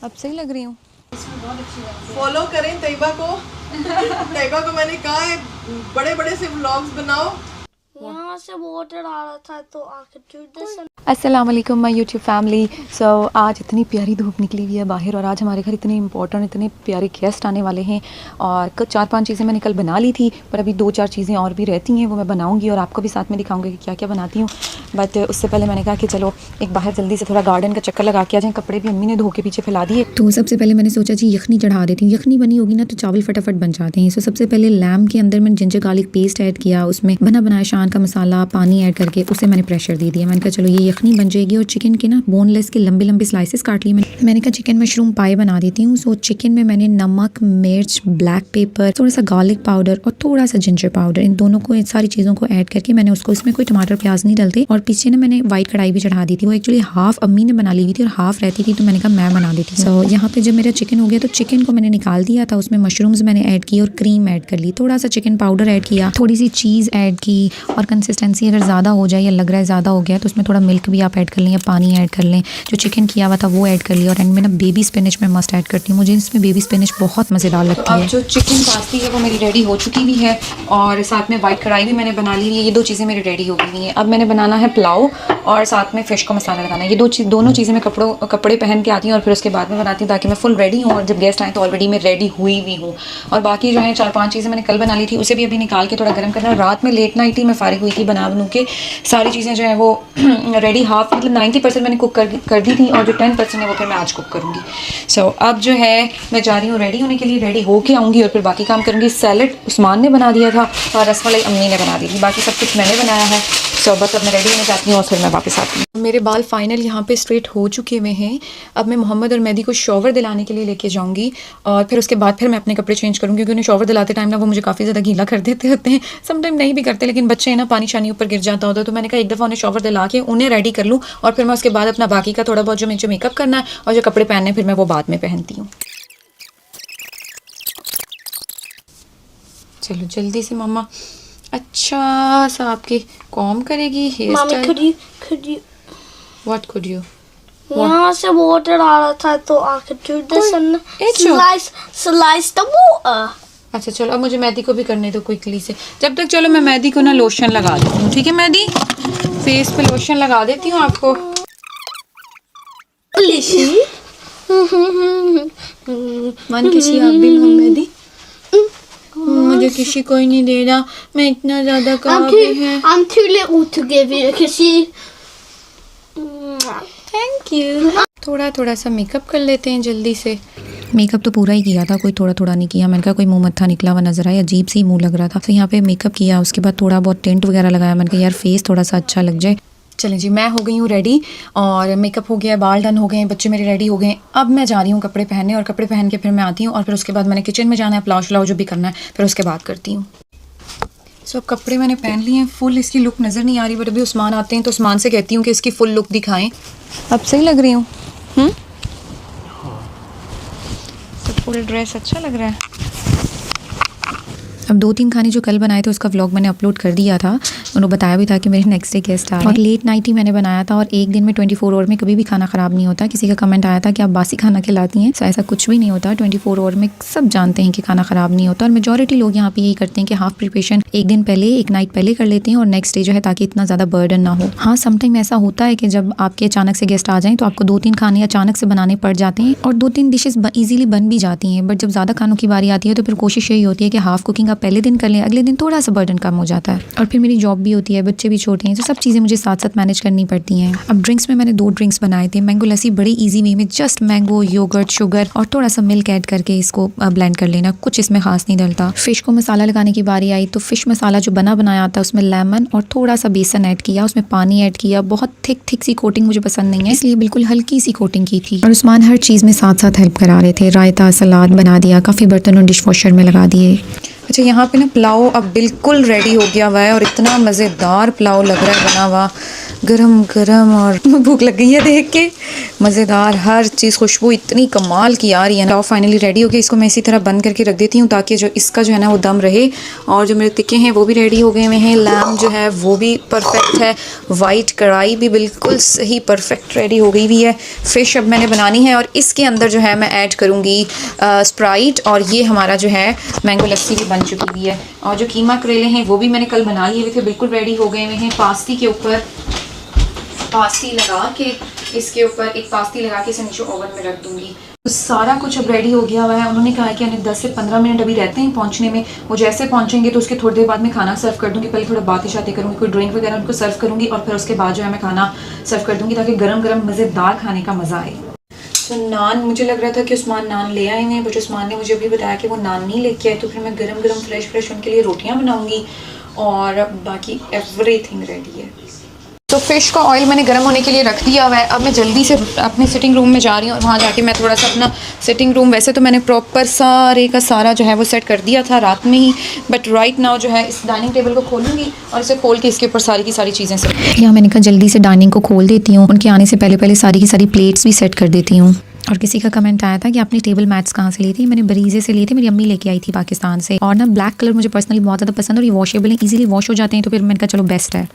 अब सही लग रही हूँ। फॉलो करें तैयबा को। तैयबा को मैंने कहा है बड़े बड़े से व्लॉग्स बनाओ। यहाँ से वाटर आ रहा था तो आके do this and अस्सलाम वालेकुम माय यूट्यूब फैमिली। सो आज इतनी प्यारी धूप निकली हुई है बाहर और आज हमारे घर इतने इंपॉर्टेंट इतने प्यारे गेस्ट आने वाले हैं और कुछ 4-5 चीज़ें मैंने कल बना ली थी पर अभी 2-4 चीज़ें और भी रहती हैं वो मैं बनाऊंगी और आपको भी साथ में दिखाऊंगी कि क्या क्या बनाती हूँ। बट उससे पहले मैंने कहा कि चलो एक बाहर जल्दी से थोड़ा गार्डन का चक्कर लगा के आ जाएँ। कपड़े भी अम्मी ने धो के पीछे फैला दिए। तो सबसे पहले मैंने सोचा जी यखनी चढ़ा देती हूँ। यखनी बनी होगी ना तो चावल फटाफट बन जाते हैं। सो सबसे पहले लैम्ब के अंदर मैंने जिंजर गार्लिक पेस्ट ऐड किया, उसमें बना बनाया शान का मसाला पानी ऐड करके उसे मैंने प्रेशर दे दिया। मैंने कहा चलो ये यखनी बन जाएगी। और चिकन के ना बोनलेस के लंबे लंबे स्लाइसेस काट लिए मैंने कहा चिकन मशरूम पाई बना देती हूँ। सो चिकन में मैंने नमक, मिर्च, ब्लैक पेपर, थोड़ा सा गार्लिक पाउडर और थोड़ा सा जिंजर पाउडर, इन दोनों को इन सारी चीज़ों को ऐड करके मैंने उसको, इसमें कोई टमाटर प्याज नहीं डलते। और पीछे ना मैंने वाइट कढ़ाई भी चढ़ा दी थी। वो एक्चुअली हाफ अम्मी ने बना ली हुई थी और हाफ रहती थी तो मैंने कहा मैं बना देती। सो यहाँ पे जब मेरा चिकन हो गया तो चिकन को मैंने निकाल दिया था, उसमें मशरूम्स मैंने ऐड की और क्रीम ऐड कर ली, थोड़ा सा चिकन पाउडर ऐड किया, थोड़ी सी चीज़ ऐड की। और कंसिस्टेंसी अगर ज़्यादा हो जाए या लग रहा है ज़्यादा हो गया तो उसमें थोड़ा मिल्क भी आप ऐड कर लें या पानी ऐड कर लें। जो चिकन किया हुआ था वो ऐड कर लिया। और एंड में ना बेबी स्पिनच मैं मस्ट ऐड करती हूँ, मुझे इसमें बेबी स्पिनच बहुत मज़ेदार लगती है। अब जो चिकन पास्ती है वो मेरी रेडी हो चुकी भी है और साथ में वाइट कढ़ाई भी मैंने बना ली है। ये 2 चीज़ें मेरी रेडी हो गई हैं। अब मैंने बनाना है पुलाव और साथ में फ़िश को मसाला लगाना है। ये दोनों चीज़ें मैं कपड़े पहन के आती हूँ और फिर उसके बाद में बनाती हूँ ताकि मैं फुल रेडी हूँ और जब गेस्ट आए तो ऑलरेडी मैं रेडी हुई भी हूँ। और बाकी जो है 4-5 चीज़ें मैंने कल बना ली थी उसे भी अभी निकाल के थोड़ा गर्म करना। रात में लेट नाइट ही मैं फारिग हुई थी बना के सारी चीज़ें जो है वो रेडी हाफ मतलब 90% मैंने कुक कर दी थी और जो 10% है वो फिर मैं आज कुक करूँगी। सो अब जो है मैं जा रही हूँ रेडी होने के लिए, रेडी होके आऊँगी और फिर बाकी काम करूँगी। सैलड उस्मान ने बना दिया था और रसमलाई अम्मी ने बना दी थी, बाकी सब कुछ मैंने बनाया है। सो बस अब मैं रेडी होने जाती हूँ और फिर मैं वापस आती हूँ। मेरे बाल फाइनल यहाँ पे स्ट्रेट हो चुके हुए हैं। अब मैं मोहम्मद और मेहदी को शॉवर दिलाने के लिए लेके जाऊँगी और फिर उसके बाद फिर मैं अपने कपड़े चेंज करूँगी क्योंकि उन्हें शॉवर दिलाते टाइम ना वो मुझे काफ़ी ज़्यादा गीला कर देते होते हैं। समटाइम नहीं भी करते लेकिन बच्चे ना पानी शानी ऊपर गिर जाता होता है तो मैंने कहा एक दफ़ा उन्हें शॉवर दिला के उन्हें रेडी कर लूँ और फिर मैं उसके बाद अपना बाकी का थोड़ा बहुत जो मुझे मेकअप करना है और जो कपड़े पहनने फिर मैं वो बाद में पहनती हूँ। चलो जल्दी से मम्मा अच्छा सा आपकी कॉम करेगी hair Mommy, style. could you what could you? यहाँ से वाटर आ रहा था तो आके do this and Echo. slice the water. अच्छा चलो अब मुझे मेहंदी को भी करने दो क्विकली से। जब तक चलो मैं मेहंदी को ना लोशन लगा देती हूँ। ठीक है मेहंदी, फेस पे लोशन लगा देती हूँ आपको। मन किसी आप भी मेहंदी मुझे किसी कोई नहीं दे रहा, मैं इतना ज़्यादा काबिल है। I'm too little to give you a kissy. Thank you. थोड़ा थोड़ा सा मेकअप कर लेते हैं जल्दी से। मेकअप तो पूरा ही किया था, कोई थोड़ा थोड़ा नहीं किया। मैंने कहा कोई मुंह मत्था निकला हुआ नजर आया, अजीब सी मुंह लग रहा था। तो यहाँ पे मेकअप किया, उसके बाद थोड़ा बहुत टेंट वगैरह लगाया। मैंने कहा यार फेस थोड़ा सा अच्छा लग जाए। चलें जी मैं हो गई हूँ रेडी और मेकअप हो गया, बाल डन हो गए, बच्चे मेरे रेडी हो गए। अब मैं जा रही हूँ कपड़े पहनने और कपड़े पहन के फिर मैं आती हूँ और फिर उसके बाद मैंने किचन में जाना है, पुलाव शलाव जो भी करना है फिर उसके बाद करती हूँ। सो अब कपड़े मैंने पहन लिए हैं, फुल इसकी लुक नज़र नहीं आ रही बट अभी उस्मान आते हैं तो उस्मान से कहती हूँ कि इसकी फुल लुक दिखाएं। अब सही लग रही हूँ? सब फुल ड्रेस अच्छा लग रहा है। अब 2-3 खाने जो कल बनाए थे उसका व्लॉग मैंने अपलोड कर दिया था, उन्होंने बताया भी था कि मेरे नेक्स्ट डे गेस्ट आ रहे हैं। और लेट नाइट ही मैंने बनाया था और एक दिन में 24 आवर में कभी भी खाना ख़राब नहीं होता। किसी का कमेंट आया था कि आप बासी खाना खिलाती हैं, ऐसा कुछ भी नहीं होता। 24 आवर में सब जानते हैं कि खाना ख़राब नहीं होता और मेजॉरिटी लोग यहाँ पे यही करते हैं कि हाफ प्रिपरेशन एक दिन पहले, एक नाइट पहले कर लेते हैं और नेक्स्ट डे जो है ताकि इतना ज़्यादा बर्डन ना हो। हाँ समटाइम ऐसा होता है कि जब आपके अचानक से गेस्ट आ जाएँ तो आपको 2-3 खाने अचानक से बनाने पड़ जाते हैं और 2-3 डिशेज़ ईजिली बन भी जाती हैं। बट जब ज़्यादा खानों की बारी आती है तो फिर कोशिश यही होती है कि हाफ कुकिंग आप पहले दिन कर लें, अगले दिन थोड़ा सा बर्डन कम हो जाता है। और फिर मेरी जॉब भी होती है, बच्चे भी छोटे हैं तो सब चीज़ें मुझे साथ साथ मैनेज करनी पड़ती हैं। अब ड्रिंक्स में मैंने 2 ड्रिंक्स बनाए थे। मैंगो लस्सी बड़ी इजी वे में, जस्ट मैंगो, योगर्ट, शुगर और थोड़ा सा मिल्क ऐड करके इसको ब्लेंड कर लेना, कुछ इसमें खास नहीं डलता। फिश को मसाला लगाने की बारी आई तो फिश मसाला जो बना बनाया आता है उसमें लेमन और थोड़ा सा बेसन ऐड किया, उसमें पानी ऐड किया। बहुत थिक सी कोटिंग मुझे पसंद नहीं है इसलिए बिल्कुल हल्की सी कोटिंग की थी। और उस्मान हर चीज़ में साथ साथ हेल्प करा रहे थे। रायता, सलाद बना दिया, काफ़ी बर्तन और डिश वॉशर में लगा दिए। अच्छा यहाँ पे ना पुलाव अब बिल्कुल रेडी हो गया हुआ है और इतना मज़ेदार पुलाव लग रहा है बना हुआ। गरम गरम और भूख लग गई है देख के, मज़ेदार, हर चीज़ खुशबू इतनी कमाल की आ रही है ना। फाइनली रेडी हो गया, इसको मैं इसी तरह बंद करके रख देती हूँ ताकि जो इसका जो है ना वो दम रहे। और जो मेरे टिक्के हैं वो भी रेडी हो गए हुए हैं, लैम्ब जो है वो भी परफेक्ट है, वाइट कढ़ाई भी बिल्कुल सही परफेक्ट रेडी हो गई हुई है। फ़िश अब मैंने बनानी है और इसके अंदर जो है मैं ऐड करूँगी स्प्राइट, और ये हमारा जो है मैंगो लस्सी भी बन चुकी हुई है। और जो कीमा करेले हैं वो भी मैंने कल बना लिए हुए थे, बिल्कुल रेडी हो गए हुए हैं। पास्ती के ऊपर पास्ती लगा के, इसके ऊपर एक पास्ती लगा के इसे नीचे ओवन में रख दूंगी। तो सारा कुछ अब रेडी हो गया हुआ है। उन्होंने कहा कि उन्हें 10 से 15 मिनट अभी रहते हैं पहुंचने में। वो जैसे पहुंचेंगे तो उसके थोड़ी देर बाद मैं खाना सर्व कर दूंगी। पहले थोड़ा बातें शातें करूंगी, कोई ड्रिंक वगैरह उनको सर्व करूंगी और फिर उसके बाद जो है मैं खाना सर्व कर दूंगी ताकि गरम गरम मज़ेदार खाने का मज़ा आए। तो नान, मुझे लग रहा था कि उस्मान नान ले आए हैं, बट उस्मान ने मुझे अभी बताया कि वो नान नहीं लेके आए। तो फिर मैं गरम गरम फ्रेश उनके लिए रोटियाँ बनाऊँगी और बाकी एवरीथिंग रेडी है। तो फ़िश का ऑयल मैंने गर्म होने के लिए रख दिया हुआ है। अब मैं जल्दी से अपने सिटिंग रूम में जा रही हूँ और वहाँ जाके मैं थोड़ा सा अपना सिटिंग रूम, वैसे तो मैंने प्रॉपर सारे का सारा जो है वो सेट कर दिया था रात में ही, बट राइट नाउ जो है इस डाइनिंग टेबल को खोलूँगी और इसे खोल के इसके ऊपर सारी की सारी चीज़ें सेट। यहाँ मैंने कहा जल्दी से डाइनिंग को खोल देती हूँ, उनके आने से पहले सारी की सारी प्लेट्स भी सेट कर देती हूँ। और किसी का कमेंट आया था कि आपने टेबल मैट्स कहाँ से ली थी? मैंने बरीजे से लिए थे, मेरी अम्मी लेके आई थी पाकिस्तान से। और ना ब्लैक कलर मुझे पर्सनली बहुत ज़्यादा पसंद है और ये वॉशेबल है, इजीली वॉश हो जाते हैं, तो फिर मैंने कहा चलो बेस्ट है।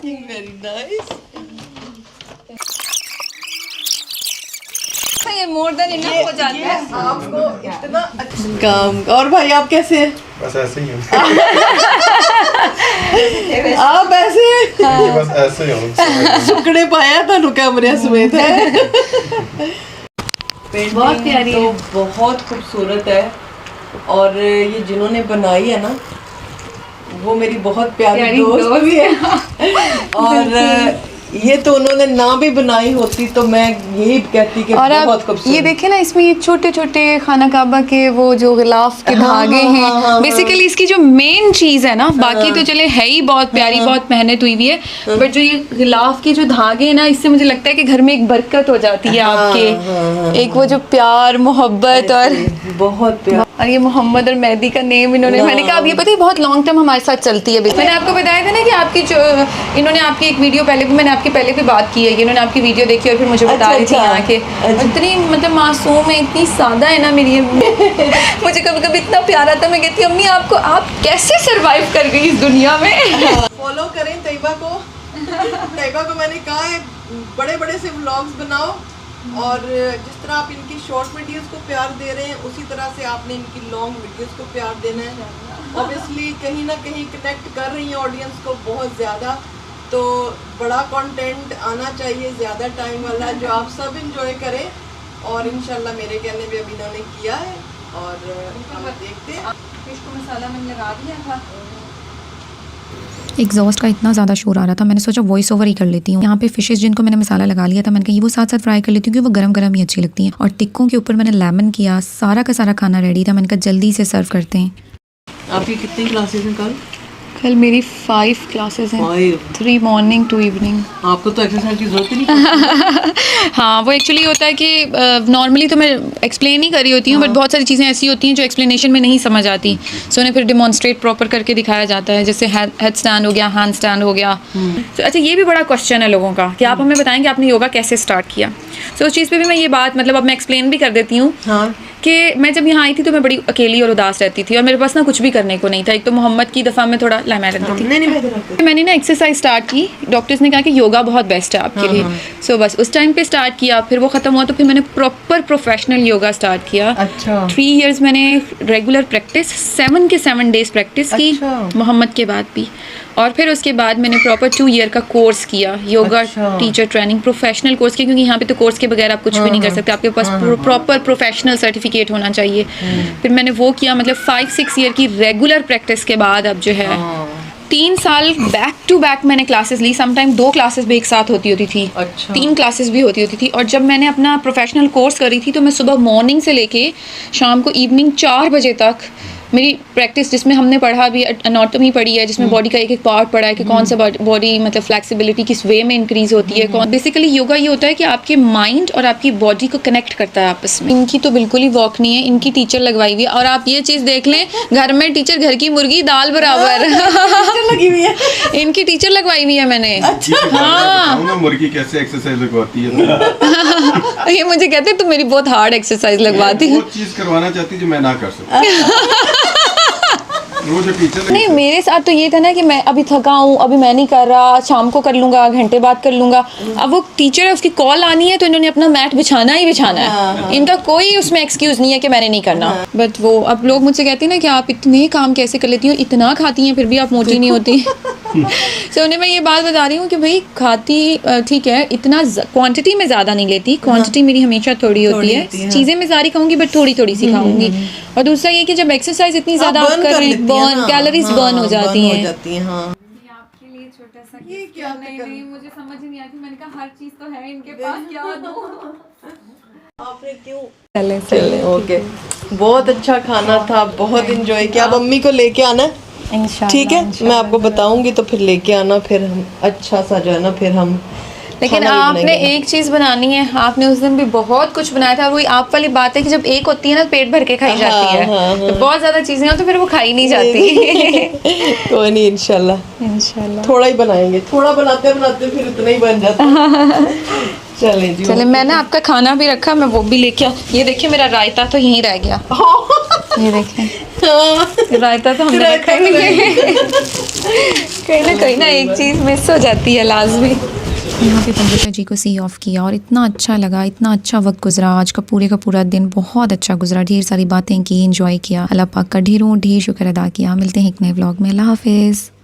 Very nice. ये मोर देन इनफ हो जाता है आपको इतना अच्छा काम। और भाई आप कैसे हैं? बस ऐसे ही हूँ। आप ऐसे बस ऐसे ही हूँ। सुकड़े पाया था कैमरे समेत है। बहुत प्यारी तो बहुत खूबसूरत है और ये जिन्होंने बनाई है ना वो मेरी बहुत प्यारी दोस्त भी है। और ये तो उन्होंने ना भी बनाई होती तो मैं यही कहती कि और बहुत आप खूबसूरत। ये देखें ना, इसमें ये छोटे छोटे खाना काबा के वो जो गिलाफ के धागे हैं, बेसिकली इसकी जो मेन चीज़ है ना, बाकी तो चले है ही बहुत प्यारी, बहुत मेहनत हुई हुई है, बट जो ये गिलाफ के जो धागे हैं ना, इससे मुझे लगता है कि घर में एक बरकत हो जाती है आपके, एक वो जो प्यार मोहब्बत और बहुत प्यार। और ये मोहम्मद और मेहदी का नेम इन्होंने, मैंने कहा अब ये पता है बहुत लॉन्ग टर्म हमारे साथ चलती है। मैंने आपको बताया था ना कि आपकी जो इन्होंने आपकी एक वीडियो पहले भी, मैंने आपकी पहले भी बात की है कि इन्होंने आपकी वीडियो देखी और फिर मुझे बता रही थी यहाँ के, इतनी मतलब मासूम है, इतनी सादा है ना मेरी मुझे कभी कभी इतना प्यार आता, मैं कहती अम्मी आपको, आप कैसे सर्वाइव कर गई इस दुनिया में। फॉलो करें तैयबा को। तैयबा को मैंने कहा है बड़े बड़े से व्लॉग्स बनाओ और जिस तरह आप इनकी शॉर्ट वीडियोस को प्यार दे रहे हैं उसी तरह से आपने इनकी लॉन्ग वीडियोस को प्यार देना है। ऑब्वियसली कहीं ना कहीं कनेक्ट कर रही हैं ऑडियंस को बहुत ज़्यादा, तो बड़ा कंटेंट आना चाहिए, ज़्यादा टाइम वाला, जो आप सब इंजॉय करें। और इंशाल्लाह मेरे कहने पे अभी इन्होंने किया है और हम देखते हैं। फिश को मसाला मैंने लगा दिया था। एग्जॉस्ट का इतना ज़्यादा शोर आ रहा था, मैंने सोचा वॉइस ओवर ही कर लेती हूँ। यहाँ पे फिशेस जिनको मैंने मसाला लगा लिया था, मैंने कहा ये वो साथ साथ फ्राई कर लेती हूँ क्योंकि वो गरम गरम ही अच्छी लगती हैं। और टिक्कों के ऊपर मैंने लेमन किया, सारा का सारा खाना रेडी था, मैंने कहा जल्दी से सर्व करते हैं। आपकी कितनी क्लासेस हैं कल? कल मेरी 5 क्लासेस हैं, 3 मॉर्निंग 2 इवनिंग। आपको तो एक्सरसाइज की जरूरत ही नहीं। हाँ, वो एक्चुअली होता है कि नॉर्मली तो मैं एक्सप्लेन ही कर रही होती हूँ, बट बहुत सारी चीज़ें ऐसी होती हैं जो एक्सप्लेनेशन में नहीं समझ आती, सो उन्हें फिर डिमॉन्स्ट्रेट प्रॉपर करके दिखाया जाता है, जैसे हेड स्टैंड हो गया, हैंड स्टैंड हो गया। तो अच्छा, ये भी बड़ा क्वेश्चन है लोगों का कि आप हमें बताएं कि आपने योगा कैसे स्टार्ट किया। सो उस चीज़ पे भी मैं ये बात, मतलब अब मैं एक्सप्लेन भी कर देती हूँ कि मैं जब यहाँ आई थी तो मैं बड़ी अकेली और उदास रहती थी और मेरे पास ना कुछ भी करने को नहीं था। एक तो मोहम्मद की दफ़ा में थोड़ा लाइमलाइट रहती थी, मैंने ना एक्सरसाइज स्टार्ट की, डॉक्टर्स ने कहा कि योगा बहुत बेस्ट है आपके लिए। सो बस उस टाइम पे स्टार्ट किया, फिर वो ख़त्म हुआ तो फिर मैंने प्रॉपर प्रोफेशनल योगा स्टार्ट किया। 3 इयर्स मैंने रेगुलर प्रैक्टिस, 7 के 7 डेज प्रैक्टिस की मोहम्मद के बाद भी, और फिर उसके बाद मैंने प्रॉपर 2 ईयर का कोर्स किया, yoga teacher training, professional course किया, क्योंकि यहाँ पे तो कोर्स के बगैर आप कुछ भी नहीं कर सकते, आपके पास प्रॉपर प्रोफेशनल सर्टिफिकेट होना चाहिए। फिर मैंने वो किया, मतलब 5-6 ईयर की रेगुलर प्रैक्टिस के बाद अब जो है 3 साल बैक टू बैक मैंने क्लासेस ली। समटाइम 2 क्लासेस भी एक साथ होती थी, 3 क्लासेस भी होती थी। और जब मैंने अपना प्रोफेशनल कोर्स करी थी तो मैं सुबह मॉर्निंग से लेके शाम को इवनिंग 4 बजे तक मेरी प्रैक्टिस जिसमें हमने पढ़ा भी, एनाटॉमी पढ़ी है, जिसमें बॉडी का एक एक पार्ट पढ़ा है कि कौन सा बॉडी मतलब फ्लेक्सिबिलिटी किस वे में इंक्रीज होती है, कौन बेसिकली योगा ये होता है कि आपके माइंड और आपकी बॉडी को कनेक्ट करता है आपस में। इनकी तो बिल्कुल ही वॉक नहीं है, इनकी टीचर लगवाई हुई है। और आप ये चीज़ देख लें, घर में टीचर घर की मुर्गी दाल बराबर लगी हुई है। इनकी टीचर लगवाई हुई है मैंने। हाँ मुर्गी कैसे एक्सरसाइज लगवाती है। ये मुझे कहते तुम मेरी बहुत हार्ड एक्सरसाइज लगवाती है। वो चीज करवाना चाहती जो मैं ना कर सकता। वो जो टीचर नहीं, मेरे साथ तो ये था ना कि मैं अभी थका हूँ, अभी मैं नहीं कर रहा, शाम को कर लूंगा, घंटे बाद कर लूंगा। अब वो टीचर है, उसकी कॉल आनी है तो इन्होंने अपना मैट बिछाना ही बिछाना है। इनका कोई उसमें एक्सक्यूज नहीं है कि मैंने नहीं करना। बट वो अब लोग मुझसे कहते हैं ना कि आप इतने काम कैसे कर लेती हो, इतना खाती हैं फिर भी आप मोटी नहीं होती। सो उन्हें मैं ये बात बता रही हूँ कि भाई खाती ठीक है, इतना क्वांटिटी में ज़्यादा नहीं लेती, क्वांटिटी मेरी हमेशा थोड़ी होती है। चीज़ें मैं सारी खाऊंगी बट थोड़ी थोड़ी सी खाऊंगी। और दूसरा ये कि जब एक्सरसाइज इतनी ज़्यादा आप कर रहे हैं, बर्न कैलोरीज बर्न हो जाती हैं। आपके लिए छोटा सा ये क्या नहीं, मुझे समझ ही नहीं आती। मैंने कहा हर चीज तो है इनके पास, क्या दूं? आपने क्यों चले ओके। बहुत अच्छा खाना था, बहुत एंजॉय किया। अब अम्मी को लेके आना ठीक है, मैं आपको बताऊंगी तो फिर लेके आना, फिर हम अच्छा सा जो है ना फिर हम। लेकिन आपने एक चीज़ बनानी है, आपने उस दिन भी बहुत कुछ बनाया था। और वही आप वाली बात है कि जब एक होती है ना पेट भर के खाई जाती है। तो बहुत ज़्यादा चीज़ें हो तो फिर वो खाई नहीं जाती। कोई नहीं, इंशाल्लाह थोड़ा ही बनाएंगे, थोड़ा बनाते बनाते फिर उतना ही बन जाता है। चले जी, चले। मैंने आपका खाना भी रखा, मैं वो भी लेके आ। ये देखिए मेरा रायता तो यहीं रह गया। ये देखिए रायता तो हमने रखा ही नहीं। कहीं ना एक चीज़ मिस हो जाती है लाजमी। यहाँ पे पंडिता जी को सी ऑफ किया और इतना अच्छा लगा, इतना अच्छा वक्त गुजरा। आज का पूरा दिन बहुत अच्छा गुजरा, ढेर सारी बातें की, एंजॉय किया। अल्लाह पाक का ढेर शुक्र अदा किया। मिलते हैं एक नए व्लॉग में। अल्लाह हाफिज़।